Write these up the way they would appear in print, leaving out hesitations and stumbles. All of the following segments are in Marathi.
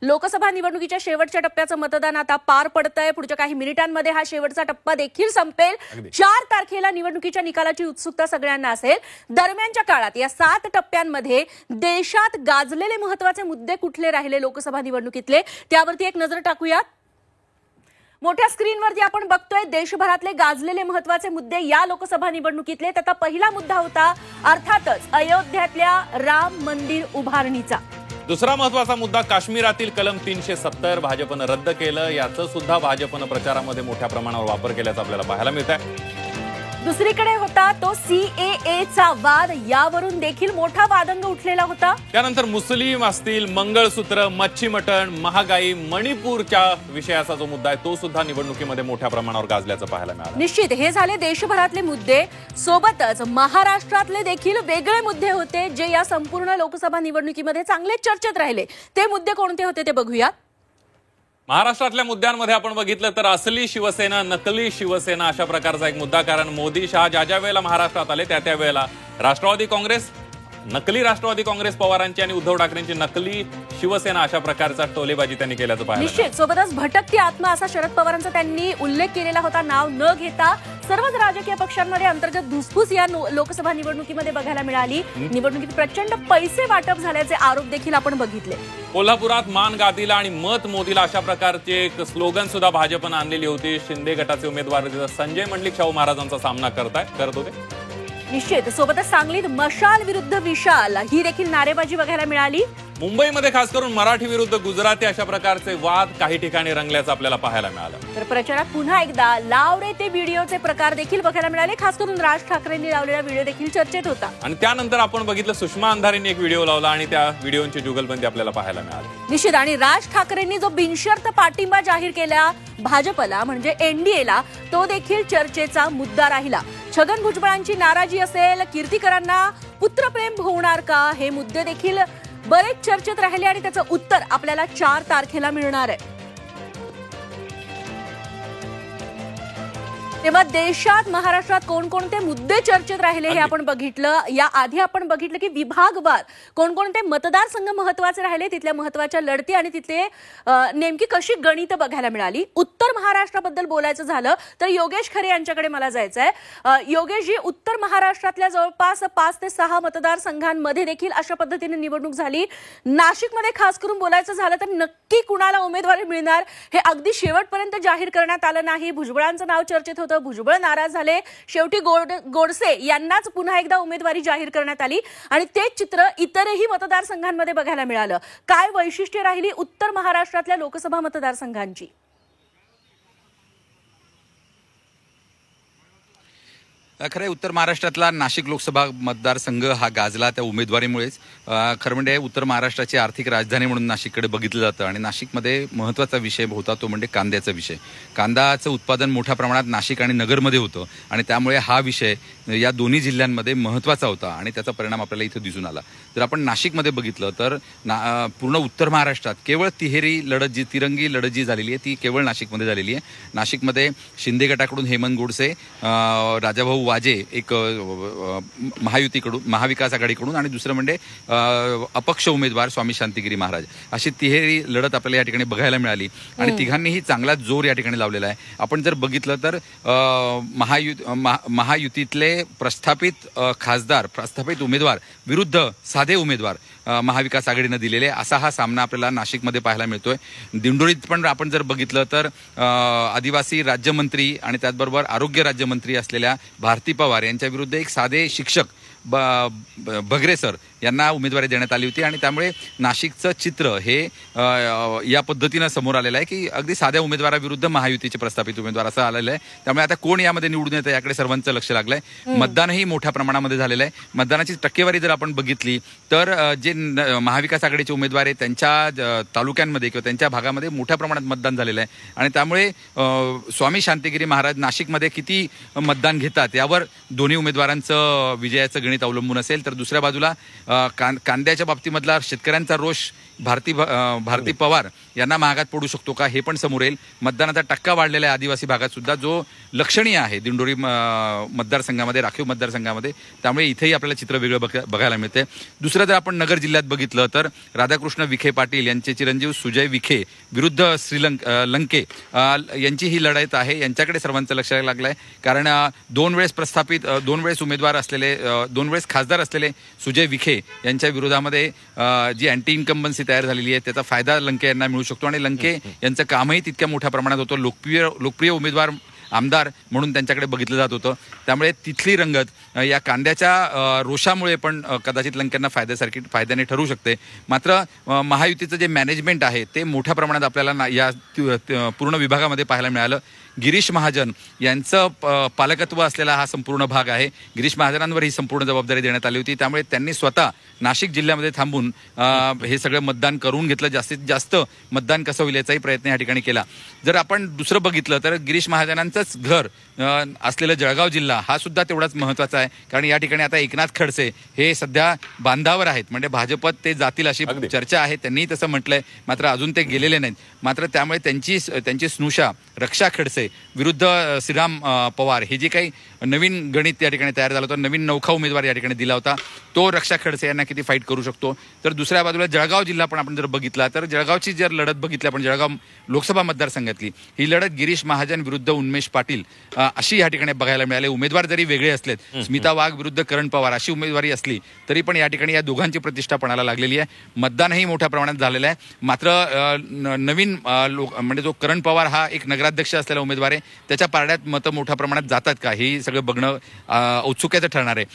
लोकसभा निवडणुकीच्या शेवटच्या टप्प्याचं मतदान आता पार पडतंय। पुढच्या काही मिनिटांमध्ये हा शेवटचा टप्पा देखील संपेल। 4 तारखेला निवडणुकीच्या निकालाची उत्सुकता सगळ्यांना असेल। दरम्यानच्या काळात या 7 टप्प्यांमध्ये देशात गाजलेले महत्त्वाचे मुद्दे कुठले राहिले लोकसभा निवडणुकीतले त्यावरती एक नजर टाकूया। मोठ्या स्क्रीनवरती आपण बघतोय देशभरातले गाजलेले महत्त्वाचे मुद्दे या लोकसभा निवडणुकीतले। त्याचा पहिला मुद्दा होता अर्थातच अयोध्येतल्या राम मंदिर उभारणीचा। दुसरा महत्त्वाचा मुद्दा काश्मीरातील कलम 370 भाजपनं रद्द केलं। याचं सुद्धा भाजपनं प्रचारामध्ये मोठ्या प्रमाणावर वापर केल्याचं आपल्याला पाहायला मिळतंय। दुसरीकडे होता तो सीएएचा वाद, यावरून देखील मोठा वादंग उठलेला होता। त्यानंतर मुस्लिम असतील, मंगळसूत्र, मच्छी मटण, महागाई, मणिपूरच्या विषयाचा जो मुद्दा आहे तो सुद्धा निवडणुकीमध्ये मोठ्या प्रमाणावर गाजल्याचं पाहायला मिळालं। निश्चित हे झाले देशभरातले मुद्दे, सोबतच महाराष्ट्रातले देखील वेगळे मुद्दे होते जे या संपूर्ण लोकसभा निवडणुकीमध्ये चांगले चर्चेत राहिले। ते मुद्दे कोणते होते ते बघूया। महाराष्ट्रातल्या मुद्द्यांमध्ये आपण बघितलं तर असली शिवसेना, नकली शिवसेना अशा प्रकारचा एक मुद्दा। कारण मोदी शहा ज्या वेळेला महाराष्ट्रात आले त्या वेळेला राष्ट्रवादी काँग्रेस, नकली राष्ट्रवादी काँग्रेस पवारांची आणि उद्धव ठाकरेंची नकली शिवसेना अशा प्रकारचा टोलेबाजी त्यांनी केल्याचं पाहिलं। निश्चित सोबतच भटकती आत्मा असा शरद पवारांचा त्यांनी उल्लेख केलेला होता, नाव न घेता। सर्वच राजकीय पक्षांमध्ये अंतर्गत धुसफूस या लोकसभा निवडणुकीमध्ये बघायला मिळाली। निवडणुकीत प्रचंड पैसे वाटप झाल्याचे आरोप देखील आपण बघितले। कोल्हापुरात मान गादीला आणि मत मोदीला अशा प्रकारचे एक स्लोगन सुद्धा भाजपनं आणलेली होती। शिंदे गटाचे उमेदवार संजय मंडलिक शाहू महाराजांचा सामना करत होते। निश्चित सोबतच सांगलीत मशाल विरुद्ध विशाल ही देखील नारेबाजी बघायला मिळाली। मुंबईमध्ये खास करून मराठी विरुद्ध गुजराती अशा प्रकारचे वाद काही ठिकाणी रंगल्याचं आपल्याला पाहायला मिळालं। तर प्रचारात पुन्हा एकदा लाव रे ते व्हिडिओचे प्रकार देखील बघायला मिळाले। खास करून राज ठाकरेंनी लावलेला व्हिडिओ देखील चर्चेत होता। आणि त्यानंतर आपण बघितलं सुषमा अंधारेंनी एक व्हिडिओ लावला आणि त्या व्हिडिओची जुगलबंदी आपल्याला पाहायला मिळाली। निश्चित आणि राज ठाकरेंनी जो बिनशर्त पाठिंबा जाहीर केला भाजपला म्हणजे एनडीएला, तो देखील चर्चेचा मुद्दा राहिला। छगन भुजबळांची नाराजी असेल, कीर्तीकरांना पुत्रप्रेम होणार का, हे मुद्दे देखील बरेच चर्चेत राहिले आणि त्याचं उत्तर आपल्याला 4 तारखेला मिळणार आहे। तेव्हा देशात महाराष्ट्रात कोणकोणते मुद्दे चर्चेत राहिले हे आपण बघितलं। या आधी आपण बघितलं की विभागवार कोणकोणते मतदारसंघ महत्त्वाचे राहिले, तिथल्या महत्त्वाच्या लढती आणि तिथले नेमकी कशी गणित बघायला मिळाली। उत्तर महाराष्ट्राबद्दल बोलायचं झालं तर योगेश खरे यांच्याकडे मला जायचंय। योगेशजी, उत्तर महाराष्ट्रातल्या जवळपास 5 ते 6 मतदारसंघांमध्ये देखील अशा पद्धतीने निवडणूक झाली। नाशिकमध्ये खास करून बोलायचं झालं तर नक्की कुणाला उमेदवारी मिळणार हे अगदी शेवटपर्यंत जाहीर करण्यात आलं नाही। भुजबळांचं नाव चर्चेत होतं, भुजबळ नाराज झाले, शेवटी गोडसे यांनाच पुन्हा एकदा उमेदवारी जाहीर करण्यात आली आणि तेच चित्र इतरही मतदारसंघांमध्ये बघायला मिळालं। काय वैशिष्ट्ये राहिली उत्तर महाराष्ट्रातल्या लोकसभा मतदारसंघांची? खरं आहे, उत्तर महाराष्ट्रातला नाशिक लोकसभा मतदारसंघ हा गाजला त्या उमेदवारीमुळेच। खरं म्हणजे उत्तर महाराष्ट्राची आर्थिक राजधानी म्हणून नाशिककडे बघितलं जातं आणि नाशिकमध्ये महत्त्वाचा विषय होता तो म्हणजे कांद्याचा विषय। कांद्याचं उत्पादन मोठ्या प्रमाणात नाशिक आणि नगरमध्ये होतं आणि त्यामुळे हा विषय या दोन्ही जिल्ह्यांमध्ये महत्त्वाचा होता आणि त्याचा परिणाम आपल्याला इथं दिसून आला। जर आपण नाशिकमध्ये बघितलं तर पूर्ण उत्तर महाराष्ट्रात केवळ तिरंगी लढत जी झालेली आहे ती केवळ नाशिकमध्ये झालेली आहे। नाशिकमध्ये शिंदे गटाकडून हेमंत गोडसे, राजाभाऊ वाजे एक महायुतीकडून, महाविकास आघाडीकडून आणि दुसरं म्हणजे अपक्ष उमेदवार स्वामी शांतिगिरी महाराज, अशी तिहेरी लढत आपल्याला या ठिकाणी बघायला मिळाली आणि तिघांनीही चांगला जोर या ठिकाणी लावलेला आहे। आपण जर बघितलं तर महायुतीतले प्रस्थापित खासदार, प्रस्थापित उमेदवार विरुद्ध साधे उमेदवार महाविकास आघाडीनं दिलेले असा हा सामना आपल्याला नाशिकमध्ये पाहायला मिळतोय। दिंडोरीत पण आपण जर बघितलं तर आदिवासी राज्यमंत्री आणि त्याचबरोबर आरोग्य राज्यमंत्री असलेल्या भारती पवार यांच्या विरुद्ध एक साधे शिक्षक भगरे सर यांना उमेदवारी देण्यात आली होती आणि त्यामुळे नाशिकचं चित्र हे या पद्धतीनं समोर आलेलं आहे की अगदी साध्या उमेदवाराविरुद्ध महायुतीचे प्रस्थापित उमेदवार असं आलेलं आहे। त्यामुळे आता कोण यामध्ये निवडून येतं याकडे सर्वांचं लक्ष लागलंय। मतदानही मोठ्या प्रमाणामध्ये झालेलं आहे। मतदानाची टक्केवारी जर आपण बघितली तर जे महाविकास आघाडीचे उमेदवार आहेत त्यांच्या तालुक्यांमध्ये किंवा त्यांच्या भागामध्ये मोठ्या प्रमाणात मतदान झालेलं आहे आणि त्यामुळे स्वामी शांतिगिरी महाराज नाशिकमध्ये किती मतदान घेतात यावर दोन्ही उमेदवारांचं विजयाचं गणित अवलंबून असेल। तर दुसऱ्या बाजूला कांद्याच्या बाबतीमधला शेतकऱ्यांचा रोष भारती पवार यांना महागात पडू शकतो का हे पण समोर येईल. मतदानाचा टक्का वाढलेला आहे आदिवासी भागात सुद्धा, जो लक्षणीय आहे दिंडोरी मतदारसंघामध्ये, राखीव मतदारसंघामध्ये. त्यामुळे इथेही आपल्याला चित्र वेगळं बघायला मिळते. दुसरं जर आपण नगर जिल्ह्यात बघितलं तर राधाकृष्ण विखे पाटील यांचे चिरंजीव सुजय विखे विरुद्ध लंके यांची ही लढत आहे. यांच्याकडे सर्वांचं लक्ष लागलंय, कारण 2 वेळेस प्रस्थापित, 2 वेळेस उमेदवार असलेले, 2 वेळेस खासदार असलेले सुजय विखे यांच्या विरोधामध्ये जी अँटी इन्कम्बन्सी तयार झालेली आहे त्याचा फायदा लंके यांना मिळू शकतो. आणि लंके यांचं कामही तितक्या मोठ्या प्रमाणात होतं. लोकप्रिय उमेदवार, आमदार म्हणून त्यांच्याकडे बघितलं जात होतं. त्यामुळे तिथली रंगत या कांद्याच्या रोषामुळे पण कदाचित लंकेंना फायद्याने ठरू शकते. मात्र महायुतीचं जे मॅनेजमेंट आहे ते मोठ्या प्रमाणात आपल्याला या पूर्ण विभागामध्ये पाहायला मिळालं. गिरीश महाजन यांचं पालकत्व असलेला हा संपूर्ण भाग आहे. गिरीश महाजनांवर ही संपूर्ण जबाबदारी देण्यात आली होती. त्यामुळे त्यांनी स्वतः नाशिक जिल्ह्यामध्ये थांबून हे सगळं मतदान करून घेतलं. जास्तीत जास्त मतदान कसं होईल याचाही प्रयत्न या ठिकाणी केला. जर आपण दुसरं बघितलं तर गिरीश महाजनांचंच घर असलेलं जळगाव जिल्हा हा सुद्धा तेवढाच महत्वाचा आहे, कारण या ठिकाणी आता एकनाथ खडसे हे सध्या बांधावर आहेत. म्हणजे भाजपत ते जातील अशी चर्चा आहे, त्यांनीही तसं म्हटलंय. मात्र अजून ते गेलेले नाहीत. मात्र त्यामुळे त्यांची स्नुषा रक्षा खडसे विरुद्ध श्रीराम पवार हे जे काही नवीन गणित या ठिकाणी तयार झालं होतं, नवीन नौखा उमेदवार या ठिकाणी दिला होता, तो रक्षा खडसे यांना किती फाईट करू शकतो. तर दुसऱ्या बाजूला जळगाव जिल्हा पण आपण जर बघितला तर जळगावची जर लढत बघितली आपण, जळगाव लोकसभा मतदारसंघातली ही लढत गिरीश महाजन विरुद्ध उन्मेष पाटील अशी या ठिकाणी बघायला मिळाले. उमेदवार जरी वेगळे असलेत, स्मिता वाघ विरुद्ध करण पवार अशी उमेदवारी असली तरी पण या ठिकाणी या दोघांची प्रतिष्ठा पणाला लागलेली आहे. मतदानही मोठ्या प्रमाणात झालेलं आहे. मात्र नवीन म्हणजे जो करण पवार हा एक नगराध्यक्ष असलेला उमेदवार आहे, त्याच्या पारड्यात मतं मोठ्या प्रमाणात जातात का हे सगळं बघणं औत्सुक्याचं ठरणार आहे.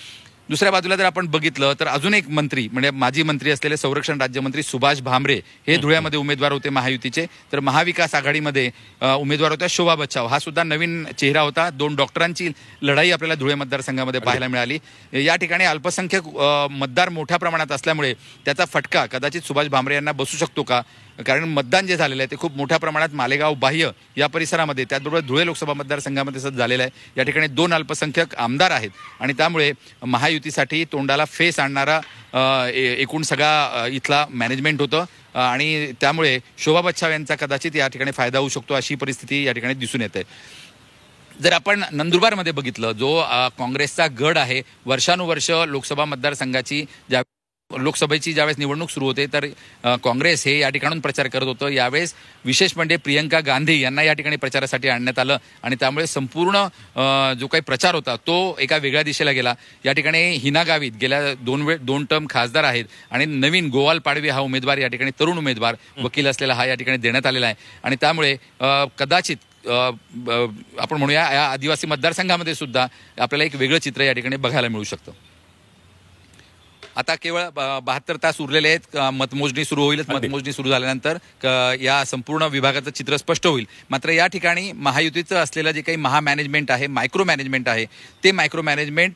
दुसऱ्या बाजूला जर आपण बघितलं तर अजून एक मंत्री म्हणजे माजी मंत्री असलेले संरक्षण राज्यमंत्री सुभाष भामरे हे धुळ्यामध्ये उमेदवार होते महायुतीचे. तर महाविकास आघाडीमध्ये उमेदवार होत्या शोभा बच्छाव, हा सुद्धा नवीन चेहरा होता. 2 डॉक्टरांची लढाई आपल्याला धुळे मतदारसंघामध्ये पाहायला मिळाली. या ठिकाणी अल्पसंख्याक मतदार मोठ्या प्रमाणात असल्यामुळे त्याचा फटका कदाचित सुभाष भामरे यांना बसू शकतो का, कारण मतदान जे झालेलं आहे ते खूप मोठ्या प्रमाणात मालेगाव बाह्य या परिसरामध्ये, त्याचबरोबर धुळे लोकसभा मतदारसंघामध्ये झालेलं आहे. या ठिकाणी 2 अल्पसंख्याक आमदार आहेत आणि त्यामुळे महायुतीसाठी तोंडाला फेस आणणारा एकूण सगळा इथला मॅनेजमेंट होतं आणि त्यामुळे शोभा बच्छाव यांचा कदाचित या ठिकाणी फायदा होऊ शकतो अशी परिस्थिती या ठिकाणी दिसून येते. जर आपण नंदुरबारमध्ये बघितलं, जो काँग्रेसचा गड आहे, वर्षानुवर्ष लोकसभा मतदारसंघाची लोकसभेची ज्यावेळेस निवडणूक सुरू होते तर काँग्रेस हे या ठिकाणून प्रचार करत होतं. यावेळेस विशेष म्हणजे प्रियंका गांधी यांना या ठिकाणी प्रचारासाठी आणण्यात आलं आणि त्यामुळे संपूर्ण जो काही प्रचार होता तो एका वेगळ्या दिशेला गेला. या ठिकाणी हिना गावित गेल्या 2 टर्म खासदार आहेत आणि नवीन गोवाल पाडवी हा उमेदवार या ठिकाणी तरुण उमेदवार वकील असलेला हा या ठिकाणी देण्यात आलेला आहे आणि त्यामुळे कदाचित आपण म्हणूया या आदिवासी मतदारसंघामध्ये सुद्धा आपल्याला एक वेगळं चित्र या ठिकाणी बघायला मिळू शकतं. आता केवळ 72 तास उरलेले आहेत. मतमोजणी सुरू होईल. मतमोजणी सुरू झाल्यानंतर या संपूर्ण विभागाचं चित्र स्पष्ट होईल. मात्र या ठिकाणी महायुतीचं असलेलं जे काही महामॅनेजमेंट आहे, मायक्रो मॅनेजमेंट आहे, ते मायक्रो मॅनेजमेंट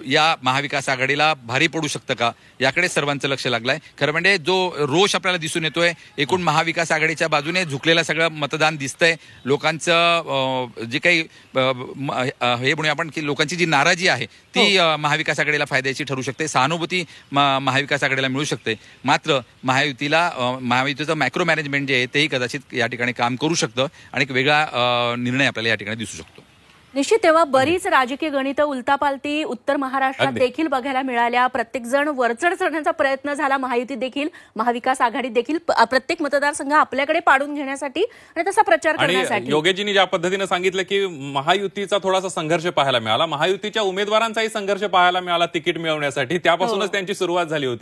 या महाविकास आघाडीला भारी पडू शकतं का याकडे सर्वांचं लक्ष लागलंय. खरं म्हणजे जो रोष आपल्याला दिसून येतोय, एकूण महाविकास आघाडीच्या बाजूने झुकलेलं सगळं मतदान दिसतंय. लोकांचं जे काही हे म्हणूया आपण की लोकांची जी नाराजी आहे ती महाविकास आघाडीला फायद्याची ठरू शकते. सहानुभूती महाविकास आघाडीला मिळू शकते. मात्र महायुतीचं मायक्रो मॅनेजमेंट जे आहे तेही कदाचित या ठिकाणी काम करू शकतं आणि एक वेगळा निर्णय आपल्याला या ठिकाणी दिसू शकतो. निश्चित तेव्हा बरीच राजकीय गणितं उलटापालटी उत्तर महाराष्ट्रात देखील बघायला मिळाल्या. प्रत्येक जण वरचढ चढण्याचा प्रयत्न झाला. महायुती देखील, महाविकास आघाडी देखील प्रत्येक मतदारसंघ आपल्याकडे पाडून घेण्यासाठी आणि तसा प्रचार करण्यासाठी. योगेशजींनी ज्या पद्धतीने सांगितलं की महायुतीचा थोडासा संघर्ष पाहायला मिळाला, महायुतीच्या उमेदवारांचाही संघर्ष पाहायला मिळाला तिकीट मिळवण्यासाठी, त्यापासूनच त्यांची सुरुवात झाली होती.